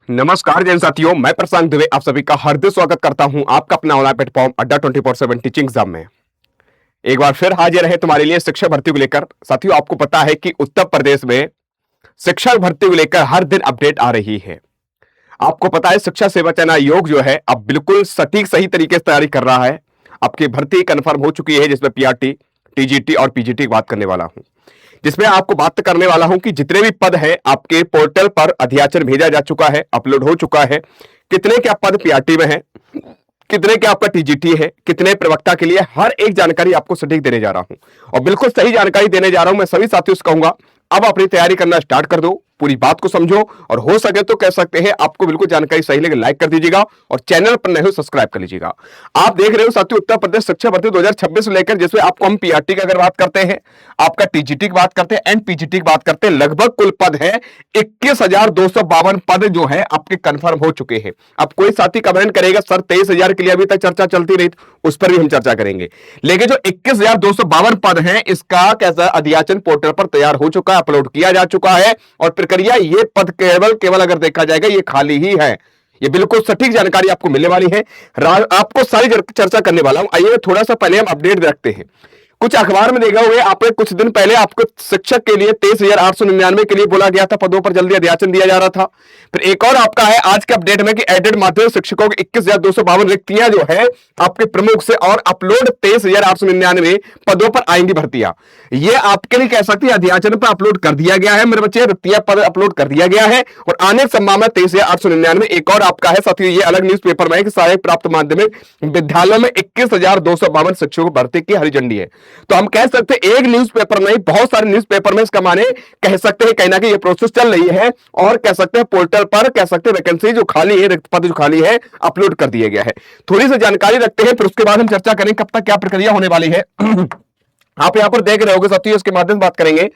नमस्कार जैन साथियों, मैं प्रशांत दुबे आप सभी का हार्दिक स्वागत करता हूं आपका अपना ऑनलाइन प्लेटफॉर्म अड्डा 24/7 टीचिंग एग्जाम में। एक बार फिर हाजिर है तुम्हारे लिए शिक्षक भर्ती को लेकर। साथियों, आपको पता है कि उत्तर प्रदेश में शिक्षक भर्ती को लेकर हर दिन अपडेट आ रही है। आपको पता है शिक्षा सेवा चयन आयोग जो है अब बिल्कुल सटीक सही तरीके से तैयारी कर रहा है। आपकी भर्ती कंफर्म हो चुकी है, जिसमें पीआरटी, टीजीटी और पीजीटी की बात करने वाला हूं, जिसमें आपको बात करने वाला हूं कि जितने भी पद हैं आपके पोर्टल पर अध्याचन भेजा जा चुका है, अपलोड हो चुका है। कितने क्या पद पीआरटी में है, कितने क्या आपका टीजीटी है, कितने प्रवक्ता के लिए, हर एक जानकारी आपको सटीक देने जा रहा हूं और बिल्कुल सही जानकारी देने जा रहा हूं। मैं सभी साथियों से कहूंगा अब अपनी तैयारी करना स्टार्ट कर दो, पूरी बात को समझो और हो सके तो कह सकते हैं आपको बिल्कुल जानकारी सही लगे लाइक कर दीजिएगा और चैनल पर नए हो सब्सक्राइब कर लीजिएगा। आप देख रहे हो साथियों उत्तर प्रदेश शिक्षा भर्ती 2026 लेकर, जिसमें आपको हम पीआरटी की अगर बात करते हैं, आपका टीजीटी की बात करते हैं एंड पीजीटी की बात करते हैं, लगभग कुल पद है 21,252 पद जो है आपके कंफर्म हो चुके हैं। अब कोई साथी कमेंट करेगा सर 23,000 के लिए अभी तक चर्चा चलती रही, उस पर भी हम चर्चा करेंगे। लेकिन जो 21,252 पद है इसका कैसा अध्याचन पोर्टल पर तैयार हो चुका है, अपलोड किया जा चुका है और प्रक्रिया ये पद केवल अगर देखा जाएगा ये खाली ही है। ये बिल्कुल सटीक जानकारी आपको मिलने वाली है, आपको सारी चर्चा करने वाला हूं। आइए थोड़ा सा पहले हम अपडेट रखते हैं। कुछ अखबार में देखा हुए आपने कुछ दिन पहले आपको शिक्षक के लिए 23,899 के लिए बोला गया था, पदों पर जल्दी अध्याचन दिया जा रहा था। फिर एक और आपका है आज के अपडेट में कि एडेड माध्यमिक शिक्षकों की 21,252 रिक्तियां जो है आपके प्रमुख से और अपलोड 23,899 पदों पर आएंगी भर्तियां। ये आपके लिए कह सकते हैं अध्याचन पर अपलोड कर दिया गया है मेरे बच्चे, रिक्तियां पद अपलोड कर दिया गया है और आने की संभावना 23,899। एक और आपका है साथियों, ये अलग न्यूज पेपर में है कि सहायक प्राप्त माध्यमिक विद्यालयों में 21,252 शिक्षकों की भर्ती की हरी झंडी है। तो हम कह सकते हैं एक न्यूज़पेपर नहीं, बहुत सारे न्यूज़पेपर में इसका माने कह सकते हैं कहीं ना कहीं ये प्रोसेस चल रही है और कह सकते हैं पोर्टल पर कह सकते हैं वैकेंसी जो खाली है, रिक्त पद जो खाली है अपलोड कर दिया गया है। थोड़ी सी जानकारी रखते हैं, फिर उसके बाद हम चर्चा करें कब तक क्या प्रक्रिया होने वाली है। आप यहां पर देख रहे होगे साथियों, इसके माध्यम से बात करेंगे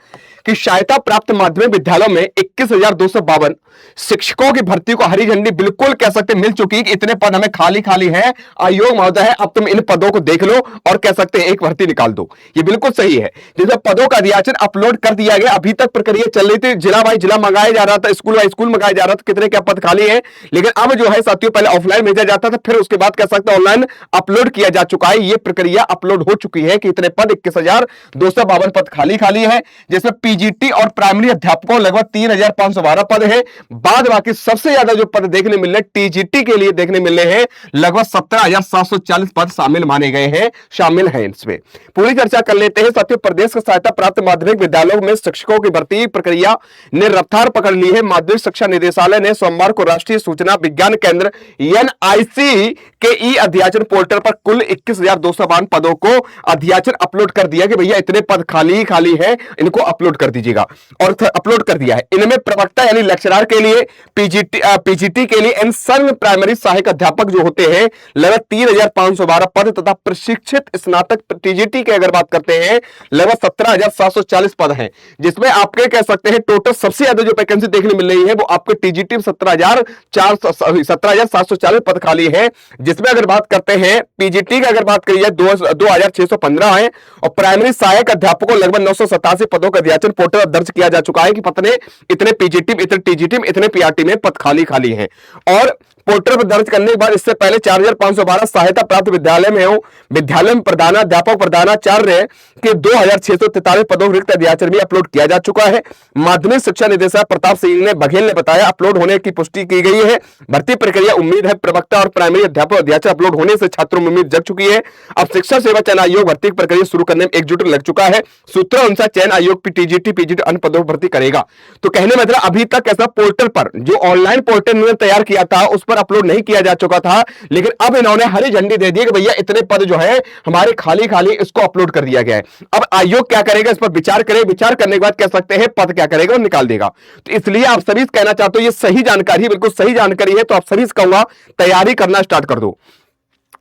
कि सहायता प्राप्त माध्यमिक विद्यालयों में 21,252 शिक्षकों की भर्ती को हरी झंडी बिल्कुल कह सकते मिल चुकी है कि इतने पद हमें खाली है। आयोग महोदय है अब तुम इन पदों को देख लो और कह सकते हैं एक भर्ती निकाल दो। ये बिल्कुल सही है, जिसमें पदों का अध्याचन अपलोड कर दिया गया। अभी तक प्रक्रिया चल रही थी, जिला बाई जिला मंगाया जा रहा था, स्कूल बाई स्कूल मंगाया जा रहा था कितने क्या पद खाली है। लेकिन अब जो है साथियों पहले ऑफलाइन भेजा जाता था, फिर उसके बाद कह सकते हैं ऑनलाइन अपलोड किया जा चुका है। ये प्रक्रिया अपलोड हो चुकी है कि इतने पद 21,252 पद खाली है, जिसमें पीजीटी और प्राइमरी अध्यापकों लगभग 3,512 पद है। बाद बाकी सबसे ज्यादा जो पद देखने मिल रहे टीजीटी के लिए देखने मिल रहे हैं, लगभग 17,740 पद शामिल माने गए हैं, शामिल हैं इसमें। पूरी चर्चा कर लेते हैं साथियों। प्रदेश के सहायता प्राप्त माध्यमिक विद्यालयों में शिक्षकों की भर्ती प्रक्रिया ने रफ्तार पकड़ ली है। माध्यमिक शिक्षा निदेशालय ने सोमवार को राष्ट्रीय सूचना विज्ञान केंद्र एनआईसी के ई अध्याचन पोर्टल पर कुल 21,252 पदों को अध्याचन अपलोड कर दिया कि भैया इतने पद खाली है, इनको अपलोड कर दीजिएगा और अपलोड कर दिया है। इनमें प्रवक्ता यानी लेक्चरर के लिए, पीजीटी के लिए एंड सर्व प्राइमरी सहायक अध्यापक जो होते हैं लगभग 3,512 पद तथा प्रशिक्षित स्नातक टीजीटी की अगर बात करते हैं लगभग 17,740 पद हैं, जिसमें आपके कह सकते हैं टोटल सबसे ज्यादा जो वैकेंसी देखने मिल रही है वो आपके टीजीटी में 17,740 पद खाली है। जिसमें अगर बात करते हैं पीजीटी की अगर बात करिए 2,615 है और प्राइमरी सहायक अध्यापकों लगभग 987 पदों का अध्याचन पोर्टल दर्ज किया जा चुका है कि पता नहीं इतने पीजीटी में, इतने टीजीटी में, इतने पीआरटी में पद खाली हैं। और पोर्टल पर दर्ज करने के बाद इससे पहले 4,512 सहायता प्राप्त विद्यालय में विद्यालय में प्रधानाध्यापक प्रधानाचार्य के 2,643 पदों रिक्त अध्याचन भी अपलोड किया जा चुका है। माध्यमिक शिक्षा निदेशक प्रताप सिंह बघेल ने बताया अपलोड होने की पुष्टि की गई है। भर्ती प्रक्रिया उम्मीद है प्रवक्ता और प्राइमरी अध्यापक अध्याचन अपलोड होने से छात्रों में उम्मीद जग चुकी है। अब शिक्षा सेवा चयन आयोग भर्ती प्रक्रिया शुरू करने में एकजुट लग चुका है। सूत्रों अनुसार चयन आयोग टीजीटी पीजीटी अन्य पदों पर भर्ती करेगा। तो कहने मतलब अभी तक ऐसा पोर्टल पर जो ऑनलाइन पोर्टल ने तैयार किया था उस पर अपलोड नहीं किया जा चुका था, लेकिन अब इन्होंने हरी झंडी दे दी कि भैया इतने पद जो है हमारे खाली इसको अपलोड कर दिया गया है। अब आयोग क्या करेगा इस पर विचार करे, विचार करने के बाद कह सकते हैं पद क्या करेगा और निकाल देगा। तो इसलिए आप सभी कहना चाहते हो ये सही जानकारी, बिल्कुल सही जानकारी है, तो आप सभी से कहूंगा तैयारी करना स्टार्ट कर दो।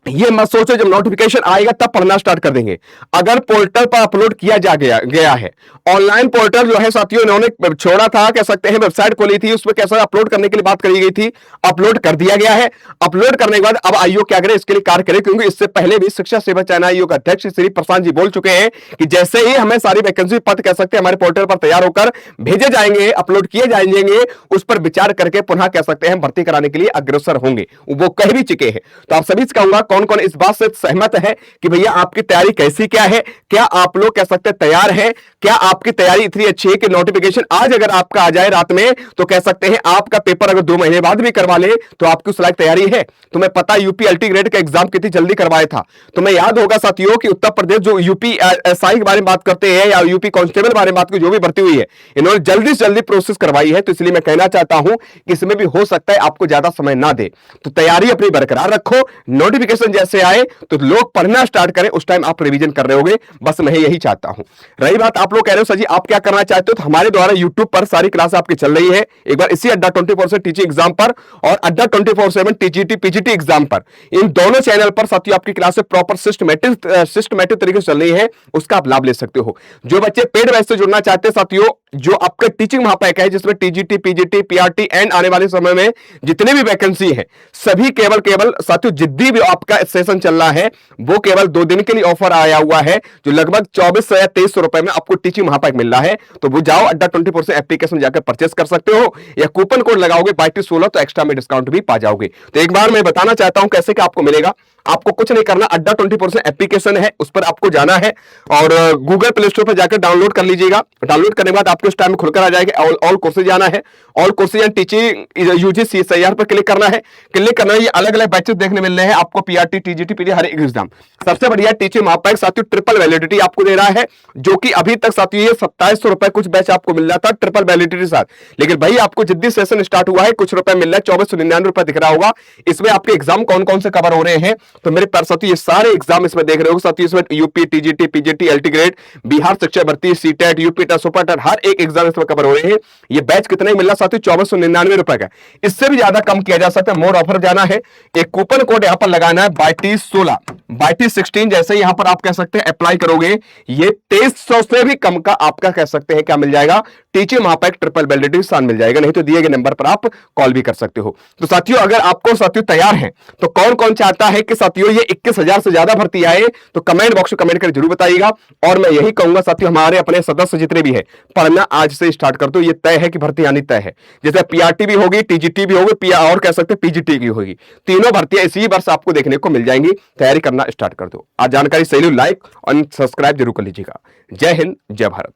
ये मत सोचो जब नोटिफिकेशन आएगा तब पढ़ना स्टार्ट कर देंगे। अगर पोर्टल पर अपलोड किया गया है, ऑनलाइन पोर्टल जो है साथियों इन्होंने छोड़ा था, कह सकते हैं वेबसाइट खोली थी, उसमें कैसा अपलोड करने के लिए बात करी गई थी, अपलोड कर दिया गया है। अपलोड करने के बाद अब आयोग क्या करे, इसके लिए कार्य करे, क्योंकि इससे पहले भी शिक्षा सेवा चयन आयोग अध्यक्ष श्री प्रशांत जी बोल चुके हैं कि जैसे ही हमें सारी वैकेंसी पद कह सकते हैं हमारे पोर्टल पर तैयार होकर भेजे जाएंगे, अपलोड किए जाएंगे, उस पर विचार करके पुनः कह सकते हैं भर्ती कराने के लिए अग्रसर होंगे। वो कह भी चुके हैं। तो आप सभी से कहूंगा कौन कौन इस बात से सहमत है कि भैया आपकी तैयारी कैसी क्या है, क्या आप लोग कह सकते हैं तैयार है, क्या आपकी तैयारी इतनी अच्छी है कि नोटिफिकेशन आज अगर आपका आ जाए रात में तो कह सकते हैं आपका पेपर अगर 2 महीने बाद भी करवा ले तो आपकी उस लायक तैयारी है। तुम्हें पता यूपी अल्टी ग्रेड का एग्जाम कितनी जल्दी करवाया था। तुम्हें याद होगा साथियों कि उत्तर प्रदेश जो यूपी एसआई के बारे में बात करते हैं या यूपी कांस्टेबल बारे में बात की जो भी भर्ती हुई है, इन्होंने जल्दी से जल्दी प्रोसेस करवाई है। तो इसलिए मैं कहना चाहता हूं कि इसमें भी हो सकता है आपको ज्यादा समय ना दे, तो तैयारी अपनी बरकरार रखो। नोटिफिकेशन जैसे आए तो लोग पढ़ना स्टार्ट करें, उस टाइम आप रिवीजन कर रहे होगे। बस मैं यही चाहता हूं। रही बात आप लोग कह रहे हो सर जी आप क्या करना चाहते हो, तो हमारे द्वारा यूट्यूब पर सारी क्लास आपकी चल रही है। एक बार इसी अड्डा 24/7 टीचिंग एग्जाम पर और अड्डा 24/7 टीजीटी पीजीटी एग्जाम पर, इन दोनों चैनल पर साथियों आपकी क्लास प्रॉपर सिस्टमेटिक तरीके से चल रही है, उसका आप लाभ ले सकते हो। जो बच्चे पेड बैच से जुड़ना चाहते हैं साथियों, जो आपका टीचिंग महापैक है जिसमें टीजीटी पीजीटी पीआरटी एंड आने वाले समय में जितने भी वैकेंसी है सभी केवल साथियों जिद्दी भी आपका सेशन चल रहा है, वो केवल 2 दिन के लिए ऑफर आया हुआ है, जो लगभग 2400 या 2300 रुपए में आपको टीचिंग महापैक मिल रहा है। तो वो जाओ अड्डा 24 एप्लीकेशन जाकर परचेस कर सकते हो, या कूपन कोड लगाओगे 2216 तो एक्स्ट्रा में डिस्काउंट भी पा जाओगे। तो एक बार मैं बताना चाहता हूं कैसे कि आपको मिलेगा। आपको कुछ नहीं करना, अड्डा 24 एप्लीकेशन है, उस पर आपको जाना है और गूगल प्ले स्टोर पर जाकर डाउनलोड कर लीजिएगा। डाउनलोड करने के बाद आपको उस टाइम में खुलकर आ जाएगा ऑल कोर्सेज जाना है, all courses and teaching UGC CIR पर क्लिक करना है। क्लिक करना है, ये अलग अलग बैचेस देखने मिल रहे हैं आपको, पीआरटी टीजीटी पीजी हर एक एग्जाम। सबसे बढ़िया टीचिंग महापैक साथियों ट्रिपल वैलिडिटी आपको दे रहा है, जो कि अभी तक साथियों ये 2700 रुपए कुछ बैच आपको मिल रहा था ट्रिपल वैलिडिटी के साथ, लेकिन भाई आपको जिद्दी सेशन स्टार्ट हुआ है कुछ रुपए मिल रहा है, 2499 रुपए दिख रहा होगा। इसमें आपके एग्जाम कौन कौन से कवर हो रहे हैं, तो मेरे पर साथियों ये सारे एग्जाम इसमें देख रहे हो साथियों, इसमें UP TGT PGT LT grade, Bihar शिक्षा भर्ती, CTET, UP TET, super TET, हर एक एग्जाम इसमें कवर हो रहे हैं। ये बैच कितना ही मिल रहा साथियों, 2499 रुपए का। इससे भी ज्यादा कम किया जा सकता है, मोर ऑफर जाना है, एक कूपन कोड यहां पर लगाना है 2216 2216, जैसे यहां पर आप कह सकते हैं अप्लाई करोगे, ये 2300 से भी कम का आपका कह सकते हैं क्या मिल जाएगा, टीचिंग महापैक ट्रिपल वैलिडिटी साथ मिल जाएगा। नहीं तो दिए गए नंबर पर आप कॉल भी कर सकते हो। तो साथियों अगर आपको साथियों तैयार हैं तो कौन कौन चाहता है कि साथियों ये 21,000 से ज्यादा भर्ती आए, तो कमेंट बॉक्स में कमेंट कर जरूर बताइएगा। और मैं यही कहूंगा साथियों हमारे अपने सदस्य जितने भी है, पढ़ना आज से स्टार्ट कर दो। ये तय है कि भर्ती आनी तय है, जैसे पीआरटी भी होगी, टीजीटी भी होगी, और कह सकते हैं पीजीटी की होगी, तीनों भर्तियां इसी वर्ष आपको देखने को मिल जाएंगी। तैयारी करना स्टार्ट कर दो। आज जानकारी सही लाइक और सब्सक्राइब जरूर कर लीजिएगा। जय हिंद, जय भारत।